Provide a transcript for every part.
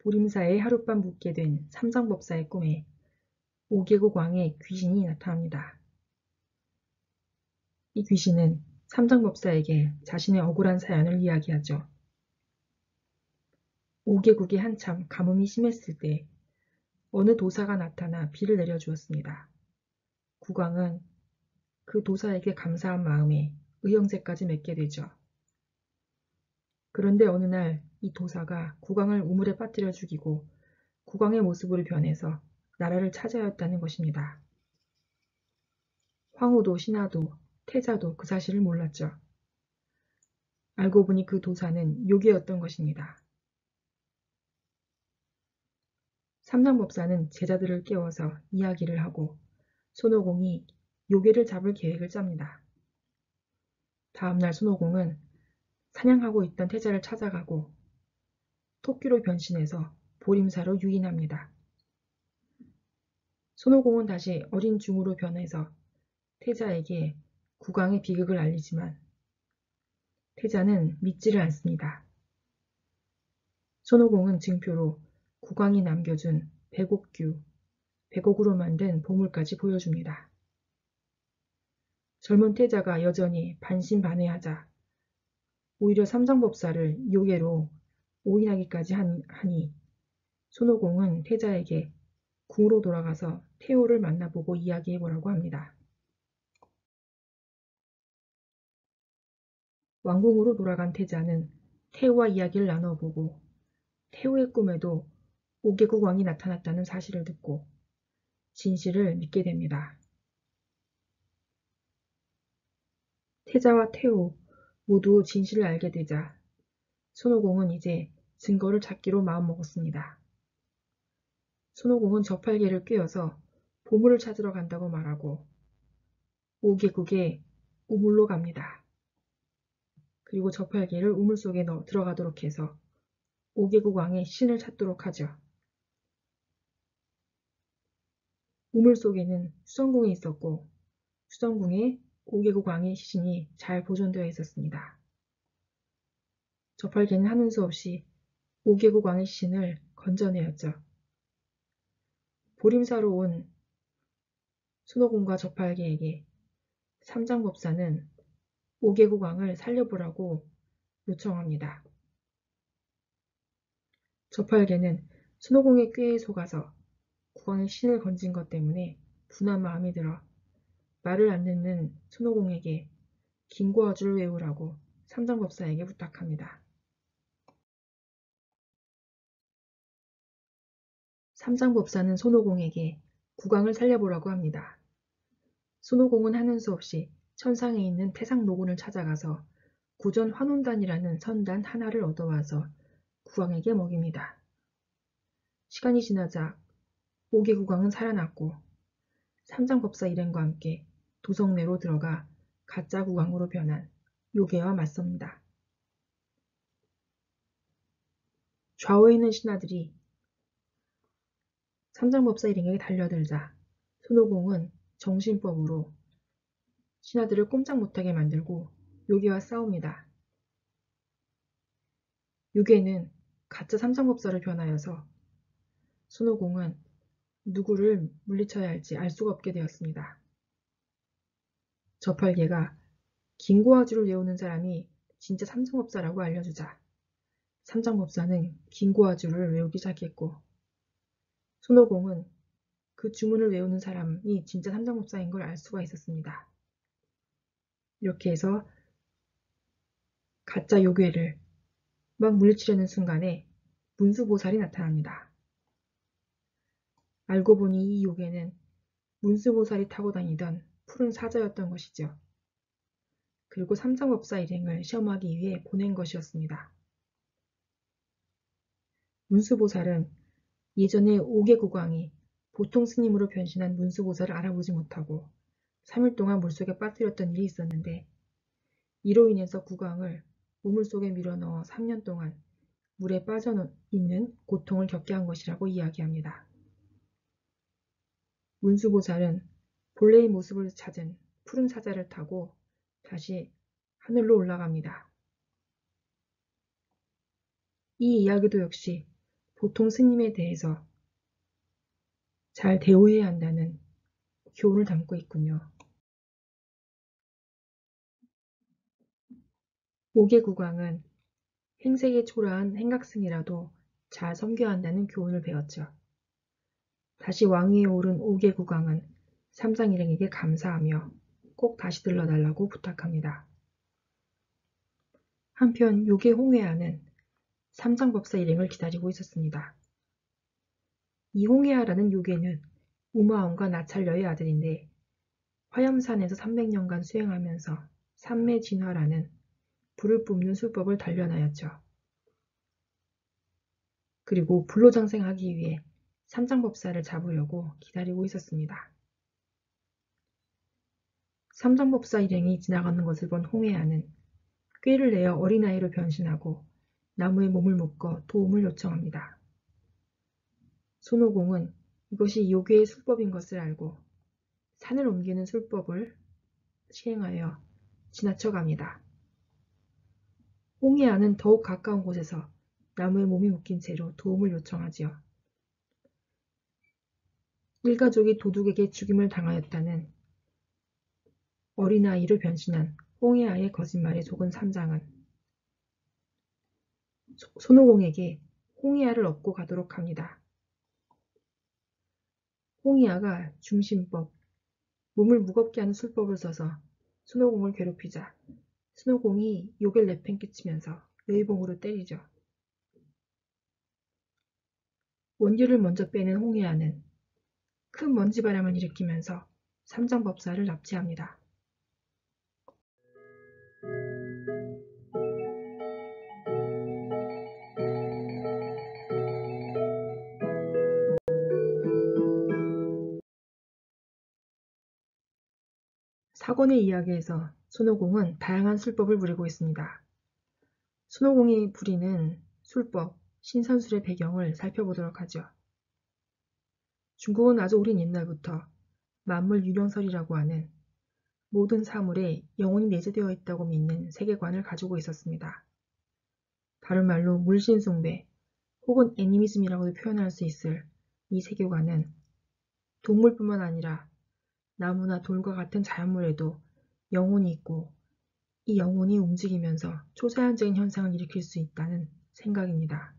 보림사에 하룻밤 묵게 된 삼상법사의 꿈에 5개국 왕의 귀신이 나타납니다. 이 귀신은 삼상법사에게 자신의 억울한 사연을 이야기하죠. 5개국이 한참 가뭄이 심했을 때 어느 도사가 나타나 비를 내려주었습니다. 국왕은 그 도사에게 감사한 마음에 의형제까지 맺게 되죠. 그런데 어느 날 이 도사가 국왕을 우물에 빠뜨려 죽이고 국왕의 모습으로 변해서 나라를 차지하였다는 것입니다. 황후도 신하도 태자도 그 사실을 몰랐죠. 알고 보니 그 도사는 요괴였던 것입니다. 삼상법사는 제자들을 깨워서 이야기를 하고 손오공이 요괴를 잡을 계획을 짭니다. 다음날 손오공은 사냥하고 있던 태자를 찾아가고 토끼로 변신해서 보림사로 유인합니다. 손오공은 다시 어린 중으로 변해서 태자에게 국왕의 비극을 알리지만 태자는 믿지를 않습니다. 손오공은 증표로 국왕이 남겨준 백옥으로 만든 보물까지 보여줍니다. 젊은 태자가 여전히 반신반의하자 오히려 삼상법사를 요괴로 오인하기까지 하니 손오공은 태자에게 궁으로 돌아가서 태호를 만나보고 이야기해보라고 합니다. 왕궁으로 돌아간 태자는 태호와 이야기를 나눠보고 태호의 꿈에도 5개국 왕이 나타났다는 사실을 듣고 진실을 믿게 됩니다. 태자와 태호 모두 진실을 알게 되자 손오공은 이제 증거를 찾기로 마음먹었습니다. 손오공은 저팔계를 꿰어서 보물을 찾으러 간다고 말하고 5개국의 우물로 갑니다. 그리고 저팔계를 우물 속에 들어가도록 해서 5개국 왕의 신을 찾도록 하죠. 우물 속에는 수성궁이 있었고 수성궁에 5개국 왕의 시신이 잘 보존되어 있었습니다. 저팔계는 하는 수 없이 5개국 왕의 시신을 건져내었죠. 보림사로 온 손오공과 저팔계에게 삼장법사는 5개국 왕을 살려보라고 요청합니다. 저팔계는 손오공의 꾀에 속아서 국왕의 신을 건진 것 때문에 분한 마음이 들어 말을 안 듣는 손오공에게 긴고어주를 외우라고 삼장법사에게 부탁합니다. 삼장법사는 손오공에게 국왕을 살려보라고 합니다. 손오공은 하는 수 없이 천상에 있는 태상노군을 찾아가서 구전 환혼단이라는 선단 하나를 얻어와서 국왕에게 먹입니다. 시간이 지나자 5개국 왕은 살아났고 삼장법사 일행과 함께 도성내로 들어가 가짜 국왕으로 변한 요괴와 맞섭니다. 좌우에 있는 신하들이 삼장법사 일행에게 달려들자 손오공은 정신법으로 신하들을 꼼짝 못하게 만들고 요괴와 싸웁니다. 요괴는 가짜 삼장법사로 변하여서 손오공은 누구를 물리쳐야 할지 알 수가 없게 되었습니다. 저팔계가 긴고아주를 외우는 사람이 진짜 삼장법사라고 알려주자 삼장법사는 긴고아주를 외우기 시작했고 손오공은 그 주문을 외우는 사람이 진짜 삼장법사인 걸 알 수가 있었습니다. 이렇게 해서 가짜 요괴를 막 물리치려는 순간에 문수보살이 나타납니다. 알고 보니 이 요괴는 문수보살이 타고 다니던 푸른 사자였던 것이죠. 그리고 삼상법사 일행을 시험하기 위해 보낸 것이었습니다. 문수보살은 예전에 5개국 왕이 보통 스님으로 변신한 문수보살을 알아보지 못하고 3일 동안 물속에 빠뜨렸던 일이 있었는데 이로 인해서 국왕을 우물속에 밀어넣어 3년 동안 물에 빠져 있는 고통을 겪게 한 것이라고 이야기합니다. 문수보살은 본래의 모습을 찾은 푸른 사자를 타고 다시 하늘로 올라갑니다. 이 이야기도 역시 보통 스님에 대해서 잘 대우해야 한다는 교훈을 담고 있군요. 5개 국왕은 행색에 초라한 행각승이라도 잘 섬겨야 한다는 교훈을 배웠죠. 다시 왕위에 오른 5개 국왕은 삼상 일행에게 감사하며 꼭 다시 들러달라고 부탁합니다. 한편 요괴 홍해아는 삼상법사 일행을 기다리고 있었습니다. 이 홍해아라는 요괴는 우마왕과 나찰녀의 아들인데 화염산에서 300년간 수행하면서 삼매진화라는 불을 뿜는 술법을 단련하였죠. 그리고 불로장생하기 위해 삼장법사를 잡으려고 기다리고 있었습니다. 삼장법사 일행이 지나가는 것을 본 홍해아는 꾀를 내어 어린아이로 변신하고 나무에 몸을 묶어 도움을 요청합니다. 손오공은 이것이 요괴의 술법인 것을 알고 산을 옮기는 술법을 시행하여 지나쳐갑니다. 홍해아는 더욱 가까운 곳에서 나무에 몸이 묶인 채로 도움을 요청하지요. 일가족이 도둑에게 죽임을 당하였다는 어린아이로 변신한 홍해아의 거짓말에 속은 삼장은 손오공에게 홍해아를 업고 가도록 합니다. 홍해아가 중심법, 몸을 무겁게 하는 술법을 써서 손오공을 괴롭히자 손오공이 욕을 내팽개치면서 여의봉으로 때리죠. 원기를 먼저 빼는 홍해아는 큰 먼지바람을 일으키면서 삼장법사를 납치합니다. 사건의 이야기에서 손오공은 다양한 술법을 부리고 있습니다. 손오공이 부리는 술법, 신선술의 배경을 살펴보도록 하죠. 중국은 아주 오랜 옛날부터 만물유령설이라고 하는 모든 사물에 영혼이 내재되어 있다고 믿는 세계관을 가지고 있었습니다. 다른 말로 물신숭배 혹은 애니미즘이라고도 표현할 수 있을 이 세계관은 동물뿐만 아니라 나무나 돌과 같은 자연물에도 영혼이 있고 이 영혼이 움직이면서 초자연적인 현상을 일으킬 수 있다는 생각입니다.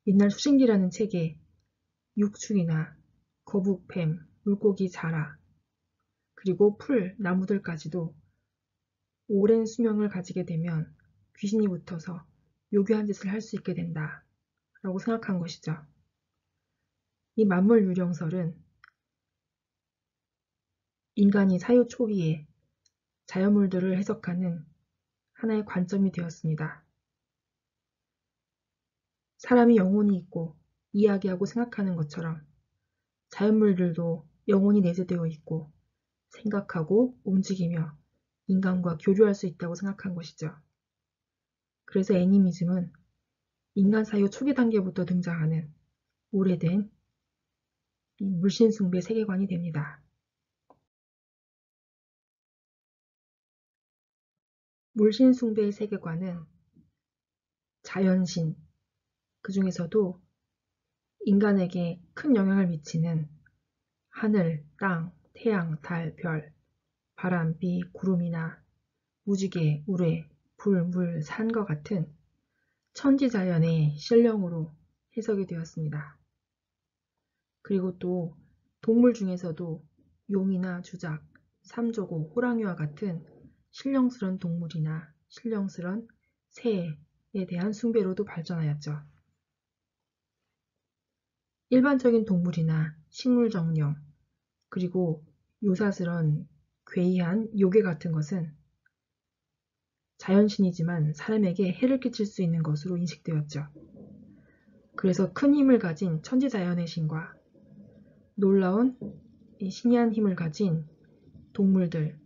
옛날 수신기라는 책에 육축이나 거북, 뱀, 물고기, 자라, 그리고 풀, 나무들까지도 오랜 수명을 가지게 되면 귀신이 붙어서 요괴한 짓을 할 수 있게 된다 라고 생각한 것이죠. 이 만물유령설은 인간이 사유 초기에 자연물들을 해석하는 하나의 관점이 되었습니다. 사람이 영혼이 있고 이야기하고 생각하는 것처럼 자연물들도 영혼이 내재되어 있고 생각하고 움직이며 인간과 교류할 수 있다고 생각한 것이죠. 그래서 애니미즘은 인간 사유 초기 단계부터 등장하는 오래된 물신숭배 세계관이 됩니다. 물신숭배의 세계관은 자연신, 그 중에서도 인간에게 큰 영향을 미치는 하늘, 땅, 태양, 달, 별, 바람, 비, 구름이나 무지개, 우레, 불, 물, 산과 같은 천지자연의 신령으로 해석이 되었습니다. 그리고 또 동물 중에서도 용이나 주작, 삼조고, 호랑이와 같은 신령스런 동물이나 신령스런 새에 대한 숭배로도 발전하였죠. 일반적인 동물이나 식물 정령, 그리고 요사스런 괴이한 요괴 같은 것은 자연신이지만 사람에게 해를 끼칠 수 있는 것으로 인식되었죠. 그래서 큰 힘을 가진 천지자연의 신과 놀라운 신이한 힘을 가진 동물들,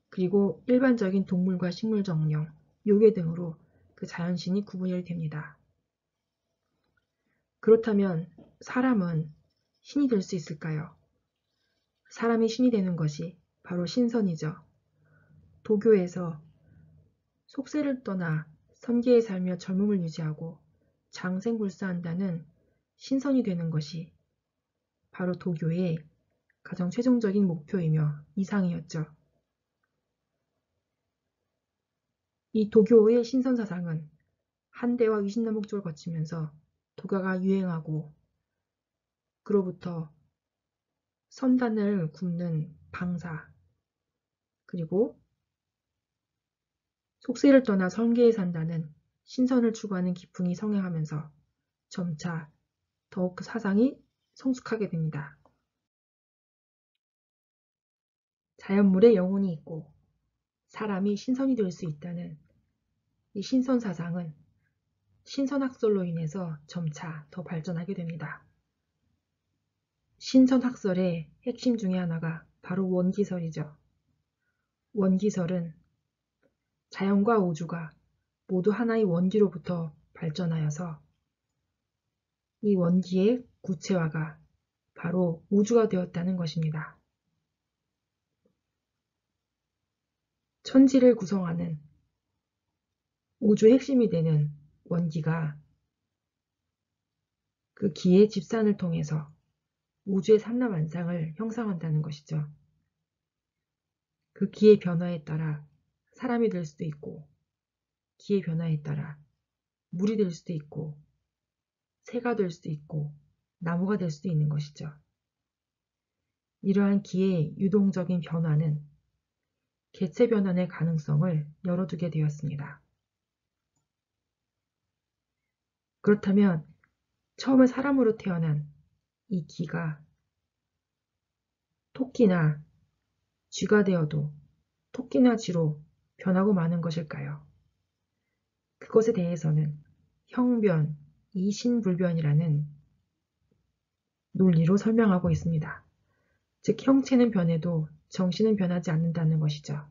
그리고 일반적인 동물과 식물 정령, 요괴 등으로 그 자연신이 구분이 됩니다. 그렇다면 사람은 신이 될 수 있을까요? 사람이 신이 되는 것이 바로 신선이죠. 도교에서 속세를 떠나 선계에 살며 젊음을 유지하고 장생불사한다는 신선이 되는 것이 바로 도교의 가장 최종적인 목표이며 이상이었죠. 이 도교의 신선사상은 한대와 위신남북조를 거치면서 도가가 유행하고 그로부터 선단을 굽는 방사 그리고 속세를 떠나 성계에 산다는 신선을 추구하는 기풍이 성행하면서 점차 더욱 그 사상이 성숙하게 됩니다. 자연물에 영혼이 있고 사람이 신선이 될 수 있다는 이 신선 사상은 신선학설로 인해서 점차 더 발전하게 됩니다. 신선학설의 핵심 중에 하나가 바로 원기설이죠. 원기설은 자연과 우주가 모두 하나의 원기로부터 발전하여서 이 원기의 구체화가 바로 우주가 되었다는 것입니다. 천지를 구성하는 우주의 핵심이 되는 원기가 그 기의 집산을 통해서 우주의 산라만상을 형성한다는 것이죠. 그 기의 변화에 따라 사람이 될 수도 있고 기의 변화에 따라 물이 될 수도 있고 새가 될 수도 있고 나무가 될 수도 있는 것이죠. 이러한 기의 유동적인 변화는 개체 변환의 가능성을 열어두게 되었습니다. 그렇다면 처음에 사람으로 태어난 이 기가 토끼나 쥐가 되어도 토끼나 쥐로 변하고 마는 것일까요? 그것에 대해서는 형변, 이신불변이라는 논리로 설명하고 있습니다. 즉 형체는 변해도 정신은 변하지 않는다는 것이죠.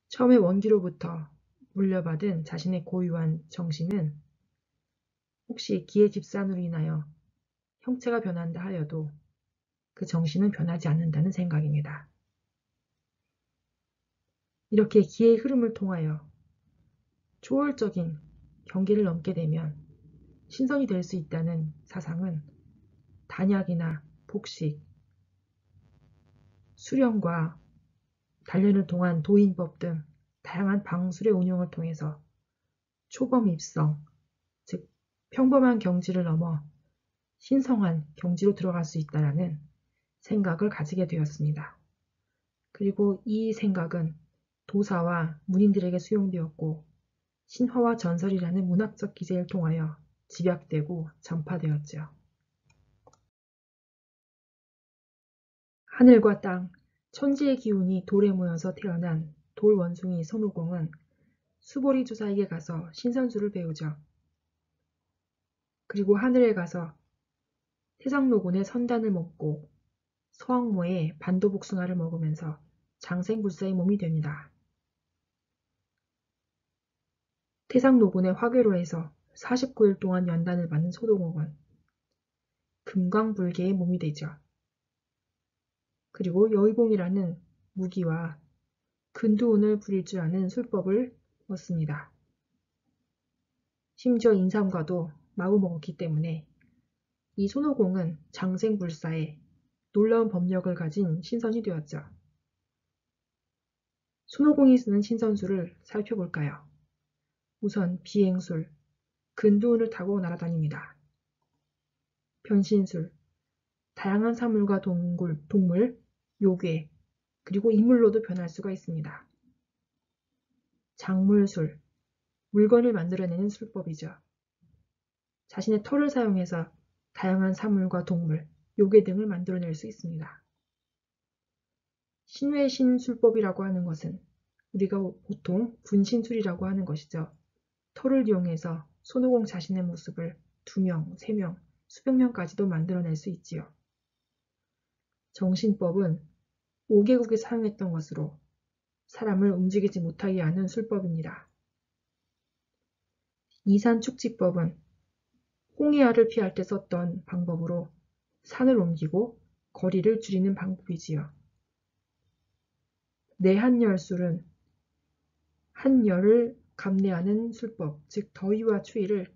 처음에 원기로부터 물려받은 자신의 고유한 정신은 혹시 기의 집산으로 인하여 형체가 변한다 하여도 그 정신은 변하지 않는다는 생각입니다. 이렇게 기의 흐름을 통하여 초월적인 경계를 넘게 되면 신선이 될 수 있다는 사상은 단약이나 복식, 수령과 단련을 통한 도인법 등 다양한 방술의 운용을 통해서 초범입성, 즉 평범한 경지를 넘어 신성한 경지로 들어갈 수 있다는 생각을 가지게 되었습니다. 그리고 이 생각은 도사와 문인들에게 수용되었고 신화와 전설이라는 문학적 기제를 통하여 집약되고 전파되었죠. 하늘과 땅, 천지의 기운이 돌에 모여서 태어난 돌원숭이 손오공은 수보리 주사에게 가서 신선수를 배우죠. 그리고 하늘에 가서 태상노곤의 선단을 먹고 서왕모의 반도복숭아를 먹으면서 장생불사의 몸이 됩니다. 태상노곤의 화괴로 해서 49일 동안 연단을 받는 소동옥은 금광불개의 몸이 되죠. 그리고 여의봉이라는 무기와 근두운을 부릴 줄 아는 술법을 얻습니다. 심지어 인삼과도 마구먹었기 때문에 이 손오공은 장생불사의 놀라운 법력을 가진 신선이 되었죠. 손오공이 쓰는 신선술을 살펴볼까요? 우선 비행술, 근두운을 타고 날아다닙니다. 변신술, 다양한 사물과 동물, 요괴, 그리고 인물로도 변할 수가 있습니다. 작물술, 물건을 만들어내는 술법이죠. 자신의 털을 사용해서 다양한 사물과 동물, 요괴 등을 만들어낼 수 있습니다. 신외신술법이라고 하는 것은 우리가 보통 분신술이라고 하는 것이죠. 털을 이용해서 손오공 자신의 모습을 2명, 3명, 수백 명까지도 만들어낼 수 있지요. 정신법은 5개국이 사용했던 것으로 사람을 움직이지 못하게 하는 술법입니다. 이산축지법은 홍해알을 피할 때 썼던 방법으로 산을 옮기고 거리를 줄이는 방법이지요. 내한열술은 한열을 감내하는 술법, 즉 더위와 추위를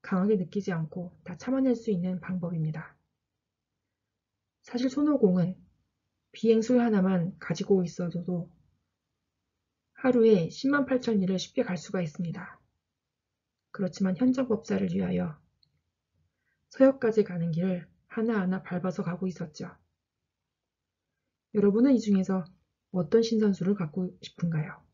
강하게 느끼지 않고 다 참아낼 수 있는 방법입니다. 사실 손오공은 비행술 하나만 가지고 있어도 하루에 10만 8천 리를 쉽게 갈 수가 있습니다. 그렇지만 현정법사를 위하여 서역까지 가는 길을 하나하나 밟아서 가고 있었죠. 여러분은 이 중에서 어떤 신선수를 갖고 싶은가요?